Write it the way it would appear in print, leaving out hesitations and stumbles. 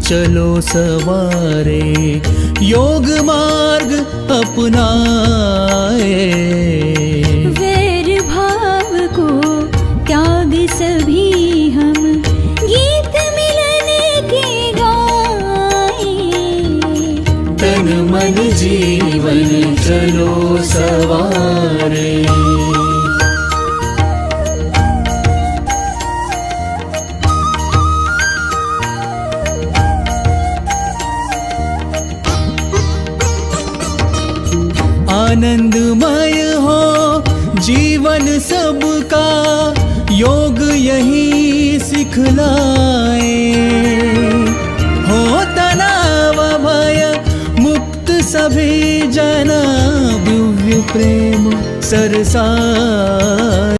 चलो सवारे योग मार्ग अपनाए। वैर भाव को त्याग सभी हम गीत मिलन के गाए। तन मन जीवन चलो सवारे। आनंदमय हो जीवन सबका योग यही सिखलाए। हो तनाव भय मुक्त सभी जना दिव्य प्रेम सरसाए।